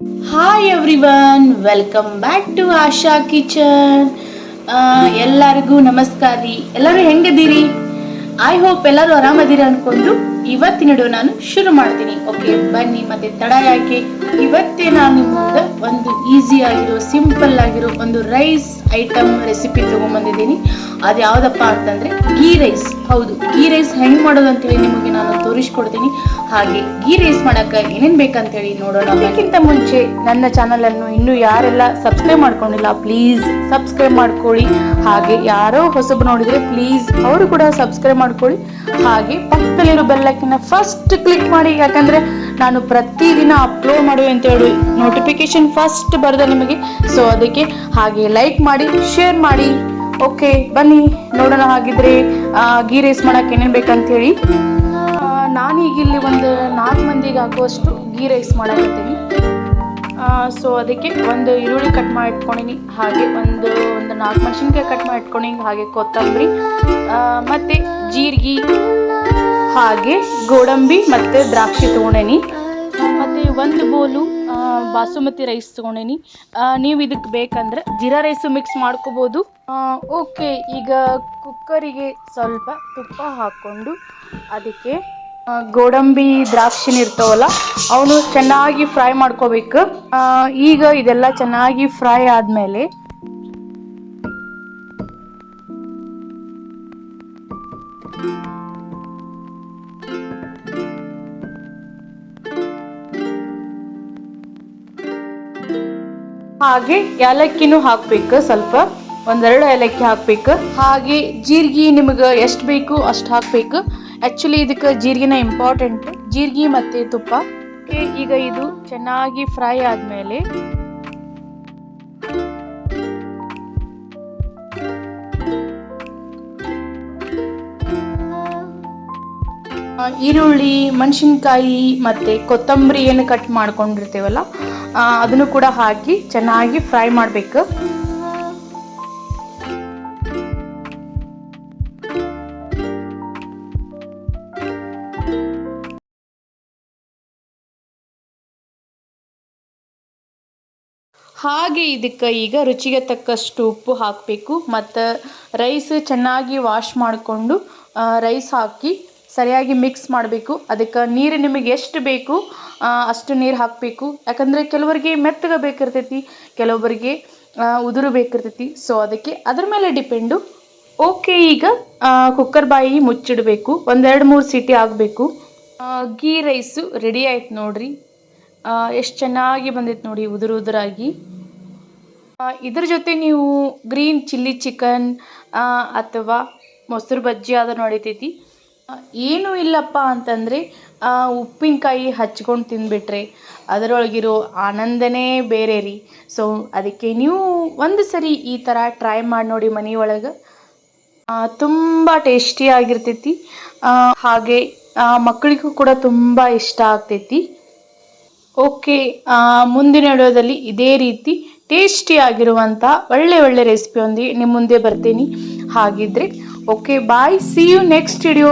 Hi everyone, welcome back to Asha kitchen. ಎಲ್ಲರಿಗೂ ನಮಸ್ಕಾರ ರೀ. ಎಲ್ಲರೂ ಹೆಂಗಿದ್ದೀರಿ? ಐ ಹೋಪ್ ಎಲ್ಲರೂ ಆರಾಮದಿರ ಅನ್ಕೊಂಡು ಇವತ್ತಿನ ವಿಡಿಯೋ ನಾನು ಶುರು ಮಾಡ್ತೀನಿ. ಓಕೆ, ಬನ್ನಿ ಮತ್ತೆ ತಡ ಯಾಕೆ. ಇವತ್ತೇ ನಾನು ನಿಮ್ಮ ಮುಂದೆ ಒಂದು ಈಸಿ ಆಗಿರೋ, ಸಿಂಪಲ್ ಆಗಿರೋ ಒಂದು ರೈಸ್ ಐಟಮ್ ರೆಸಿಪಿ ತಗೊಂಡ್ಬಂದಿದ್ದೀನಿ. ಅದು ಯಾವುದಪ್ಪ ಅಂತಂದ್ರೆ ಗೀ ರೈಸ್. ಹೌದು, ಗೀ ರೈಸ್ ಹೆಂಗೆ ಮಾಡೋದು ಅಂತೇಳಿ ನಿಮಗೆ ನಾನು ತೋರಿಸ್ಕೊಡ್ತೀನಿ. ಹಾಗೆ ಗೀ ರೈಸ್ ಮಾಡೋಕೆ ಏನೇನು ಬೇಕಂತೇಳಿ ನೋಡೋಣ. ಅದಕ್ಕಿಂತ ಮುಂಚೆ ನನ್ನ ಚಾನಲನ್ನು ಇನ್ನೂ ಯಾರೆಲ್ಲ ಸಬ್ಸ್ಕ್ರೈಬ್ ಮಾಡ್ಕೊಂಡಿಲ್ಲ, ಪ್ಲೀಸ್ ಸಬ್ಸ್ಕ್ರೈಬ್ ಮಾಡ್ಕೊಳ್ಳಿ. ಹಾಗೆ ಯಾರೋ ಹೊಸಬರು ನೋಡಿದರೆ ಪ್ಲೀಸ್ ಅವರು ಕೂಡ ಸಬ್ಸ್ಕ್ರೈಬ್ ಮಾಡ್ಕೊಳ್ಳಿ. ಹಾಗೆ ಪಕ್ಕದಲ್ಲಿರೋ ಬೆಲ್ಲಕ್ಕಿನ ಫಸ್ಟ್ ಕ್ಲಿಕ್ ಮಾಡಿ, ಯಾಕಂದರೆ ನಾನು ಪ್ರತಿದಿನ ಅಪ್ಲೋಡ್ ಮಾಡುವೆ ಅಂತೇಳಿ ನೋಟಿಫಿಕೇಶನ್ ಫಸ್ಟ್ ಬರೋದು ನಿಮಗೆ. ಸೊ ಅದಕ್ಕೆ ಹಾಗೆ ಲೈಕ್ ಮಾಡಿ, ಶೇರ್ ಮಾಡಿ. ಓಕೆ, ಬನ್ನಿ ನೋಡೋಣ. ಹಾಗಿದ್ರೆ ಗೀ ರೈಸ್ ಮಾಡೋಕೆ ಏನೇನು ಬೇಕಂತೇಳಿ. ನಾನೀಗ ಇಲ್ಲಿ ಒಂದು 4 ಮಂದಿಗೆ ಹಾಕುವಷ್ಟು ಗೀ ರೈಸ್ ಮಾಡಕತ್ತೀನಿ. ಸೊ ಅದಕ್ಕೆ ಒಂದು ಈರುಳ್ಳಿ ಕಟ್ ಮಾಡಿ ಇಟ್ಕೊಂಡಿನಿ, ಹಾಗೆ ಒಂದು 4 ಮೆಣಸಿನ್ಕಾಯಿ ಕಟ್ ಮಾಡಿ ಇಟ್ಕೊಂಡಿನಿ, ಹಾಗೆ ಕೊತ್ತಂಬರಿ ಮತ್ತು ಜೀರಿಗೆ, ಹಾಗೆ ಗೋಡಂಬಿ ಮತ್ತು ದ್ರಾಕ್ಷಿ ತೊಗೊಂಡೇನಿ, ಮತ್ತು ಒಂದು ಬೋಲು ಬಾಸುಮತಿ ರೈಸ್ ತೊಗೊಂಡೇನಿ. ನೀವು ಇದಕ್ಕೆ ಬೇಕಂದ್ರೆ ಜೀರಾ ರೈಸು ಮಿಕ್ಸ್ ಮಾಡ್ಕೋಬೋದು. ಓಕೆ, ಈಗ ಕುಕ್ಕರಿಗೆ ಸ್ವಲ್ಪ ತುಪ್ಪ ಹಾಕ್ಕೊಂಡು ಅದಕ್ಕೆ ಗೋಡಂಬಿ ದ್ರಾಕ್ಷಿನ ಇರ್ತಾವಲ್ಲ ಅವನು ಚೆನ್ನಾಗಿ ಫ್ರೈ ಮಾಡ್ಕೋಬೇಕು. ಈಗ ಇದೆಲ್ಲ ಚೆನ್ನಾಗಿ ಫ್ರೈ ಆದಮೇಲೆ ಹಾಗೆ ಏಲಕ್ಕಿನೂ ಹಾಕ್ಬೇಕು, ಸ್ವಲ್ಪ 1-2 ಏಲಕ್ಕಿ ಹಾಕ್ಬೇಕು. ಹಾಗೆ ಜೀರಿಗೆ ನಿಮಗೆ ಎಷ್ಟು ಬೇಕು ಅಷ್ಟು ಹಾಕಬೇಕು. ಆ್ಯಕ್ಚುಲಿ ಇದಕ್ಕೆ ಜೀರಿಗೆನ ಇಂಪಾರ್ಟೆಂಟ್, ಜೀರಿಗೆ ಮತ್ತು ತುಪ್ಪ. ಈಗ ಇದು ಚೆನ್ನಾಗಿ ಫ್ರೈ ಆದಮೇಲೆ ಈರುಳ್ಳಿ, ಮೆಣಸಿನ್ಕಾಯಿ ಮತ್ತು ಕೊತ್ತಂಬರಿ ಏನು ಕಟ್ ಮಾಡ್ಕೊಂಡಿರ್ತೇವಲ್ಲ ಅದನ್ನು ಕೂಡ ಹಾಕಿ ಚೆನ್ನಾಗಿ ಫ್ರೈ ಮಾಡಬೇಕು. ಹಾಗೆ ಇದಕ್ಕೆ ಈಗ ರುಚಿಗೆ ತಕ್ಕಷ್ಟು ಉಪ್ಪು ಹಾಕಬೇಕು. ಮತ್ತು ರೈಸ್ ಚೆನ್ನಾಗಿ ವಾಶ್ ಮಾಡಿಕೊಂಡು ರೈಸ್ ಹಾಕಿ ಸರಿಯಾಗಿ ಮಿಕ್ಸ್ ಮಾಡಬೇಕು. ಅದಕ್ಕೆ ನೀರು ನಿಮಗೆ ಎಷ್ಟು ಬೇಕು ಅಷ್ಟು ನೀರು ಹಾಕಬೇಕು. ಯಾಕಂದರೆ ಕೆಲವರಿಗೆ ಮೆತ್ತಗೆ ಬೇಕಿರ್ತೈತಿ, ಕೆಲವೊಬ್ಬರಿಗೆ ಉದುರು ಬೇಕಿರ್ತೈತಿ. ಸೊ ಅದಕ್ಕೆ ಅದ್ರ ಮೇಲೆ ಡಿಪೆಂಡು. ಓಕೆ, ಈಗ ಕುಕ್ಕರ್ ಬಾಯಿ ಮುಚ್ಚಿಡಬೇಕು. 1-2-3 ಸೀಟಿ ಆಗಬೇಕು. ಗೀ ರೈಸು ರೆಡಿ ಆಯ್ತು ನೋಡ್ರಿ. ಎಷ್ಟು ಚೆನ್ನಾಗಿ ಬಂದಿತ್ತು ನೋಡಿ, ಉದುರು ಉದುರಾಗಿ. ಇದ್ರ ಜೊತೆ ನೀವು ಗ್ರೀನ್ ಚಿಲ್ಲಿ ಚಿಕನ್ ಅಥವಾ ಮೊಸರು ಬಜ್ಜಿ ಆದರೂ ನಡಿತೈತಿ. ಏನೂ ಇಲ್ಲಪ್ಪ ಅಂತಂದರೆ ಉಪ್ಪಿನಕಾಯಿ ಹಚ್ಕೊಂಡು ತಿಂದುಬಿಟ್ರೆ ಅದರೊಳಗಿರೋ ಆನಂದನೇ ಬೇರೆ ರೀ. ಸೊ ಅದಕ್ಕೆ ನೀವು ಒಂದು ಸರಿ ಈ ಥರ ಟ್ರೈ ಮಾಡಿ ನೋಡಿ ಮನೆಯೊಳಗೆ. ತುಂಬ ಟೇಸ್ಟಿಯಾಗಿರ್ತೈತಿ. ಹಾಗೆ ಮಕ್ಕಳಿಗೂ ಕೂಡ ತುಂಬ ಇಷ್ಟ ಆಗ್ತೈತಿ. ಓಕೆ, ಮುಂದಿನ ವಿಡಿಯೋದಲ್ಲಿ ಇದೇ ರೀತಿ ಟೇಸ್ಟಿ ಆಗಿರುವಂಥ ಒಳ್ಳೆ ರೆಸಿಪಿಯೊಂದಿಗೆ ನಿಮ್ಮ ಮುಂದೆ ಬರ್ತೀನಿ. ಹಾಗಿದ್ರೆ okay, bye, see you next video.